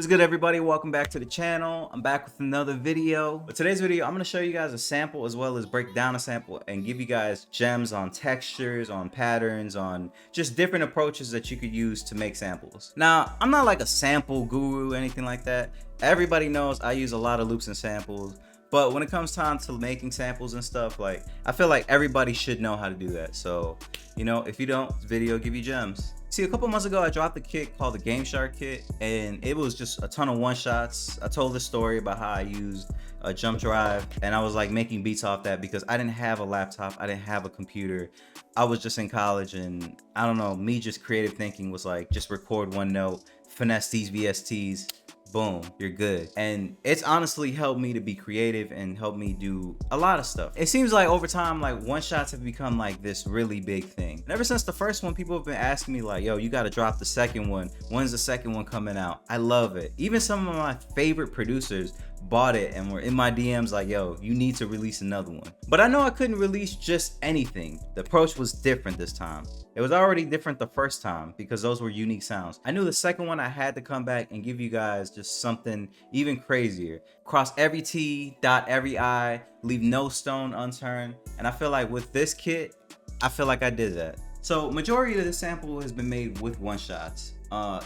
What is good, everybody? Welcome back to the channel. I'm back with another video. But today's video, I'm going to show you guys a sample as well as break down a sample and give you guys gems on textures, on patterns, on just different approaches that you could use to make samples. Now, I'm not like a sample guru or anything like that. Everybody knows I use a lot of loops and samples. But when it comes time to making samples and stuff, like, I feel like everybody should know how to do that. So, you know, if you don't, this video will give you gems. See, a couple months ago, I dropped a kit called the Game Shark kit, and it was just a ton of one-shots. I told this story about how I used a jump drive, and I was like making beats off that because I didn't have a laptop, I didn't have a computer. I was just in college, and I don't know, me just creative thinking was like, just record one note, finesse these VSTs, boom, you're good. And it's honestly helped me to be creative and helped me do a lot of stuff. It seems like over time, like one shots have become like this really big thing. And ever since the first one, people have been asking me like, yo, you gotta drop the second one. When's the second one coming out? I love it. Even some of my favorite producers bought it and were in my DMs like, yo, you need to release another one. But I know I couldn't release just anything. The approach was different this time. It was already different the first time because those were unique sounds. I knew the second one I had to come back and give you guys just something even crazier. Cross every T, dot every I, leave no stone unturned. And I feel like with this kit, I feel like I did that. So majority of the sample has been made with one shots.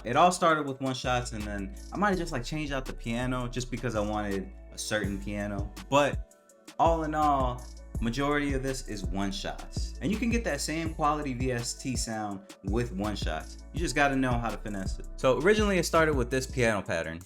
It all started with one shots, and then I might have just like changed out the piano just because I wanted a certain piano. But all in all, majority of this is one shots, and you can get that same quality VST sound with one shots. You just got to know how to finesse it. So originally it started with this piano pattern.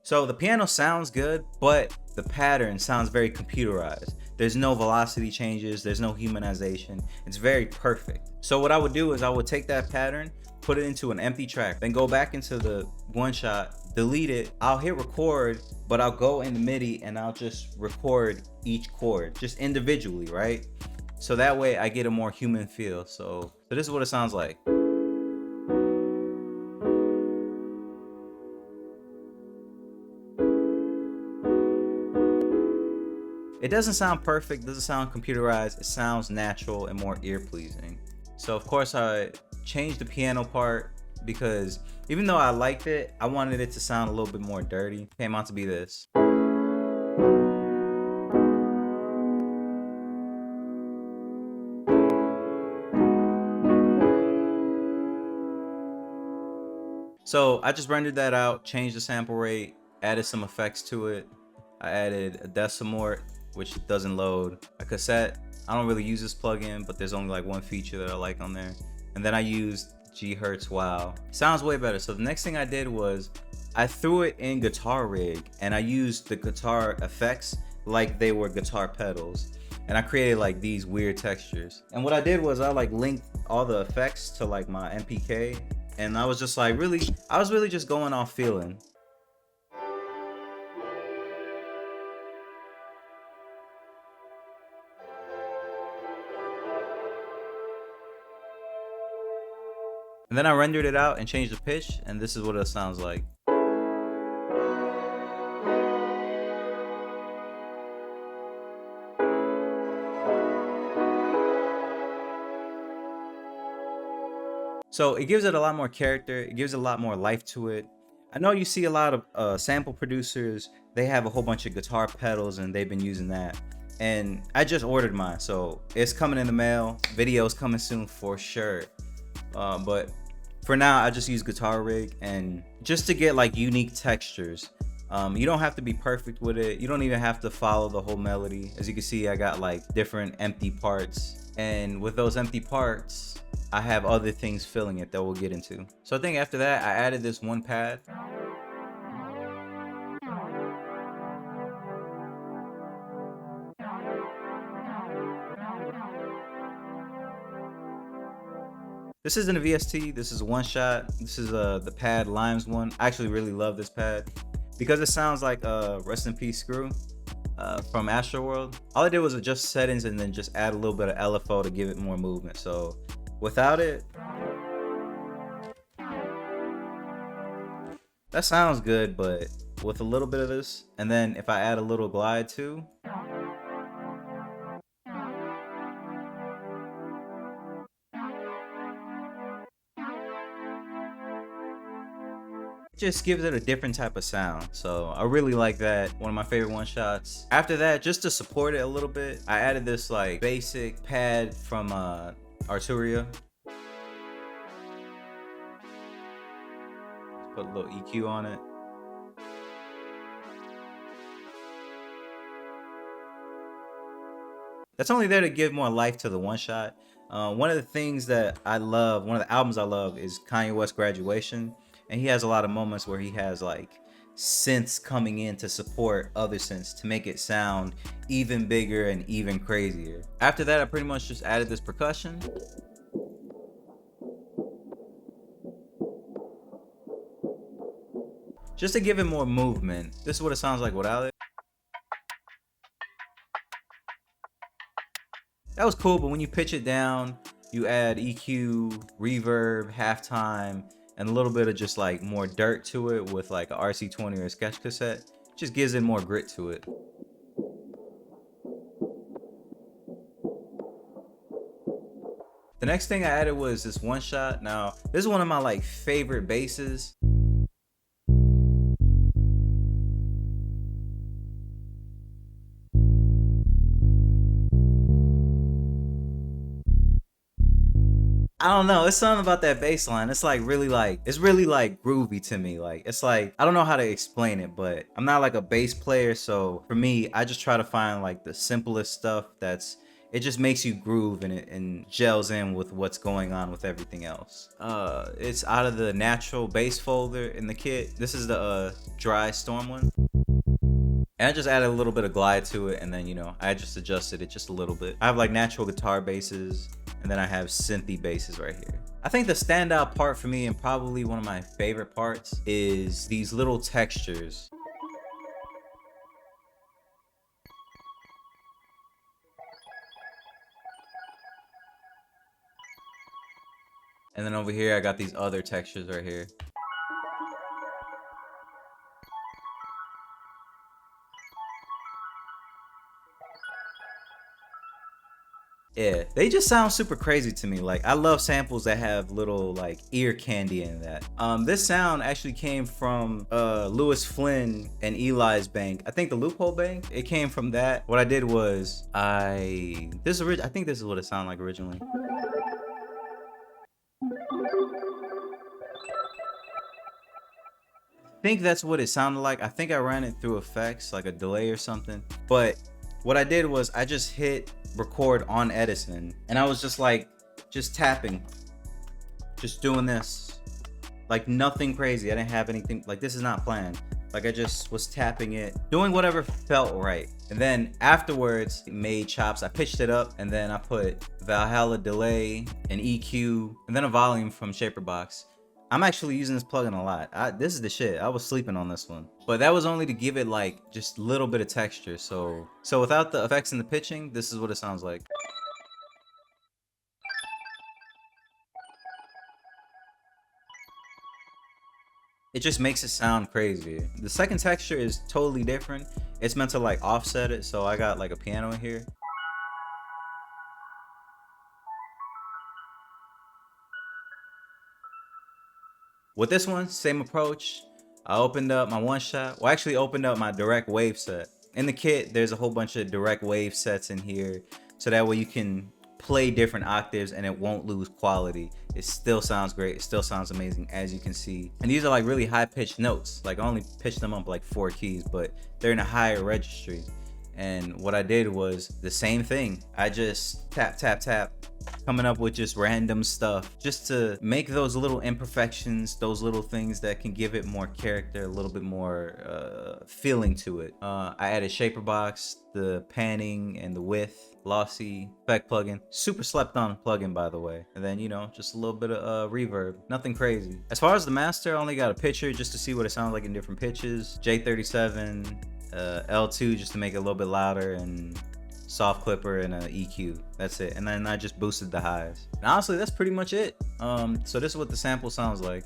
So the piano sounds good, but the pattern sounds very computerized. There's no velocity changes, there's no humanization. It's very perfect. So what I would do is I would take that pattern, put it into an empty track, then go back into the one shot, delete it. I'll hit record, but I'll go in the MIDI and I'll just record each chord just individually, right? So that way I get a more human feel. So this is what it sounds like. It doesn't sound perfect, doesn't sound computerized, it sounds natural and more ear pleasing. So of course I changed the piano part because even though I liked it, I wanted it to sound a little bit more dirty. Came out to be this. So I just rendered that out, changed the sample rate, added some effects to it. I added a decimal, which doesn't load, a cassette. I don't really use this plugin, but there's only like one feature that I like on there. And then I used GHz Wow. Sounds way better. So the next thing I did was I threw it in Guitar Rig and I used the guitar effects like they were guitar pedals. And I created like these weird textures. And what I did was I like linked all the effects to like my MPK. And I was just like I was really just going off feeling. And then I rendered it out and changed the pitch, and this is what it sounds like. So it gives it a lot more character, it gives a lot more life to it. I know you see a lot of sample producers, they have a whole bunch of guitar pedals and they've been using that. And I just ordered mine, so it's coming in the mail. Video's coming soon for sure. But for now, I just use Guitar Rig, and just to get like unique textures. You don't have to be perfect with it. You don't even have to follow the whole melody. As you can see, I got like different empty parts, and with those empty parts, I have other things filling it that we'll get into. So I think after that, I added this one pad. This isn't a VST, this is a one shot. This is the pad Limes one. I actually really love this pad because it sounds like Rest in Peace Screw from Astroworld. All I did was adjust settings and then just add a little bit of LFO to give it more movement. So without it, that sounds good, but with a little bit of this, and then if I add a little glide too, just gives it a different type of sound. So I really like that. One of my favorite one shots. After that, just to support it a little bit, I added this like basic pad from Arturia. Put a little EQ on it. That's only there to give more life to the one shot. One of the things that I love, one of the albums I love is Kanye West Graduation. And he has a lot of moments where he has like synths coming in to support other synths to make it sound even bigger and even crazier. After that, I pretty much just added this percussion. Just to give it more movement. This is what it sounds like without it. That was cool, but when you pitch it down, you add EQ, reverb, halftime, and a little bit of just like more dirt to it with like a RC20 or a sketch cassette. Just gives it more grit to it. The next thing I added was this one shot. Now, this is one of my like favorite basses. I don't know, it's something about that bass line. It's like really like, it's really like groovy to me. Like, it's like, I don't know how to explain it, but I'm not like a bass player. So for me, I just try to find like the simplest stuff it just makes you groove and gels in with what's going on with everything else. It's out of the natural bass folder in the kit. This is the dry storm one. And I just added a little bit of glide to it, and then, you know, I just adjusted it just a little bit. I have like natural guitar basses, and then I have synthy basses right here. I think the standout part for me, and probably one of my favorite parts, is these little textures. And then over here, I got these other textures right here. Yeah, they just sound super crazy to me. Like, I love samples that have little like ear candy in that. This sound actually came from Lewis Flynn and Eli's bank. I think the Loophole bank. It came from that. What I did was I think this is what it sounded like originally. I think that's what it sounded like. I think I ran it through effects, like a delay or something. But what I did was I just hit record on Edison, and I was just like, just tapping, just doing this, like nothing crazy. I didn't have anything, like this is not planned. Like I just was tapping it, doing whatever felt right. And then afterwards, it made chops. I pitched it up, and then I put Valhalla delay, an EQ, and then a volume from Shaperbox. I'm actually using this plugin a lot. This is the shit. I was sleeping on this one. But that was only to give it like just a little bit of texture. So without the effects and the pitching, this is what it sounds like. It just makes it sound crazy. The second texture is totally different. It's meant to like offset it. So I got like a piano in here. With this one, same approach. I opened up my one shot. Well, I actually opened up my direct wave set. In the kit, there's a whole bunch of direct wave sets in here. So that way you can play different octaves and it won't lose quality. It still sounds great. It still sounds amazing, as you can see. And these are like really high pitched notes. Like I only pitched them up like 4 keys, but they're in a higher registry. And what I did was the same thing. I just tap, tap, tap, coming up with just random stuff just to make those little imperfections, those little things that can give it more character, a little bit more feeling to it. I added Shaperbox, the panning and the width, lossy effect plugin. Super slept on plugin, by the way. And then, you know, just a little bit of reverb. Nothing crazy. As far as the master, I only got a picture just to see what it sounds like in different pitches. J37, L2 just to make it a little bit louder, and soft clipper and a EQ. That's it. And then I just boosted the highs. And honestly, that's pretty much it. So this is what the sample sounds like.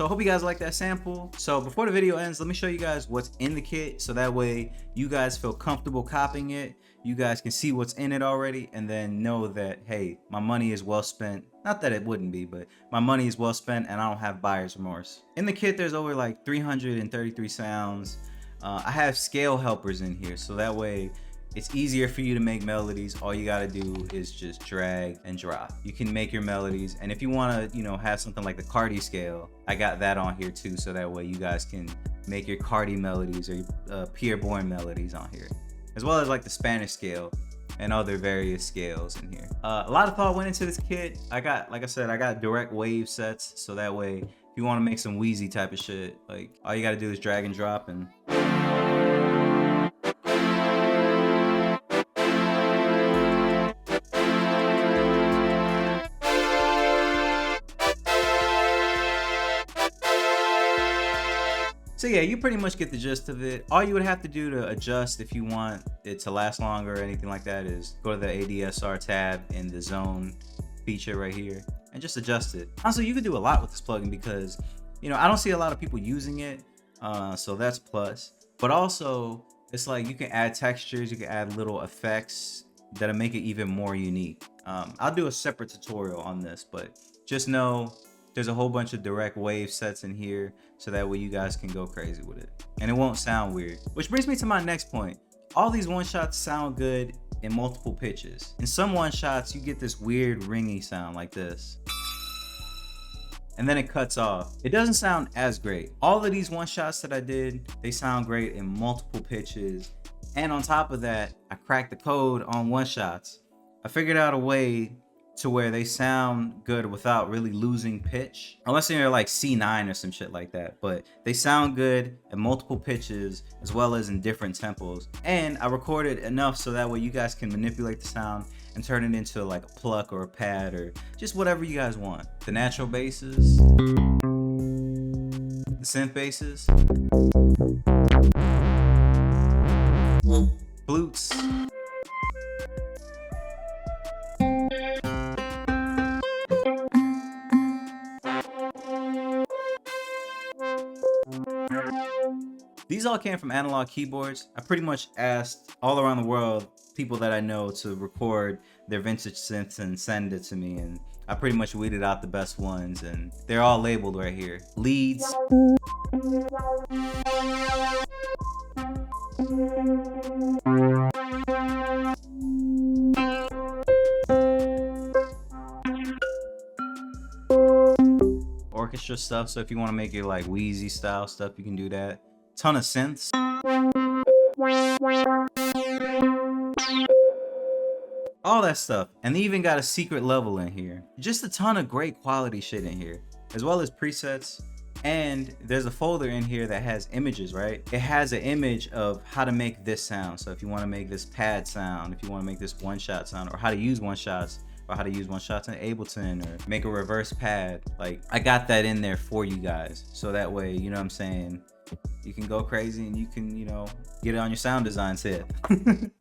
So I hope you guys like that sample. So before the video ends, let me show you guys what's in the kit, so that way you guys feel comfortable copying it. You guys can see what's in it already and then know that, hey, my money is well spent. Not that it wouldn't be, but my money is well spent and I don't have buyer's remorse. In the kit, there's over like 333 sounds. I have scale helpers in here, so that way it's easier for you to make melodies. All you gotta do is just drag and drop. You can make your melodies, and if you wanna, have something like the Cardi scale, I got that on here too, so that way you guys can make your Cardi melodies or your Pierre-Bourne melodies on here, as well as like the Spanish scale and other various scales in here. A lot of thought went into this kit. Like I said, I got direct wave sets, so that way if you wanna make some wheezy type of shit, like all you gotta do is drag and drop and so yeah, you pretty much get the gist of it. All you would have to do to adjust if you want it to last longer or anything like that is go to the ADSR tab in the zone feature right here and just adjust it. Also, you can do a lot with this plugin because, I don't see a lot of people using it, so that's plus. But also, it's like you can add textures, you can add little effects that'll make it even more unique. I'll do a separate tutorial on this, but just know there's a whole bunch of direct wave sets in here, so that way you guys can go crazy with it and it won't sound weird. Which brings me to my next point. All these one shots sound good in multiple pitches. In some one shots, you get this weird ringy sound like this, and then it cuts off. It doesn't sound as great. All of these one shots that I did, they sound great in multiple pitches. And on top of that, I cracked the code on one shots. I figured out a way to where they sound good without really losing pitch, unless they're like C9 or some shit like that, but they sound good at multiple pitches as well as in different tempos. And I recorded enough so that way you guys can manipulate the sound and turn it into like a pluck or a pad or just whatever you guys want. The natural basses, the synth basses, flutes, these all came from analog keyboards. I pretty much asked all around the world people that I know to record their vintage synths and send it to me, and I pretty much weeded out the best ones, and they're all labeled right here. Leads, orchestra stuff, so if you want to make your like wheezy style stuff, you can do that. Ton of synths, all that stuff. And they even got a secret level in here. Just a ton of great quality shit in here, as well as presets. And there's a folder in here that has images, right? It has an image of how to make this sound. So if you want to make this pad sound, if you want to make this one shot sound, or how to use one shots, or how to use one shots in Ableton, or make a reverse pad, like I got that in there for you guys, so that way, you know what I'm saying, you can go crazy and you can, get it on your sound design set.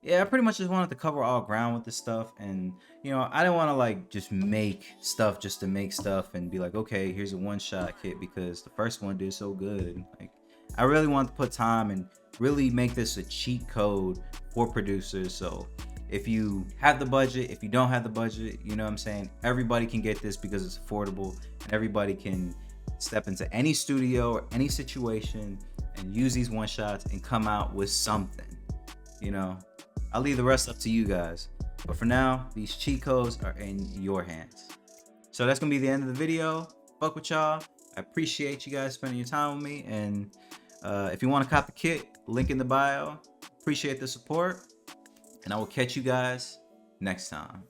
Yeah, I pretty much just wanted to cover all ground with this stuff, and I didn't want to like just make stuff just to make stuff and be like, okay, here's a one-shot kit because the first one did so good. Like, I really wanted to put time and really make this a cheat code for producers. So if you have the budget, if you don't have the budget, you know what I'm saying, everybody can get this because it's affordable, and everybody can step into any studio or any situation and use these one shots and come out with something. I'll leave the rest up to you guys, but for now, these cheat codes are in your hands. So that's gonna be the end of the video. Fuck with y'all. I appreciate you guys spending your time with me, and if you want to cop the kit, link in the bio. Appreciate the support, and I will catch you guys next time.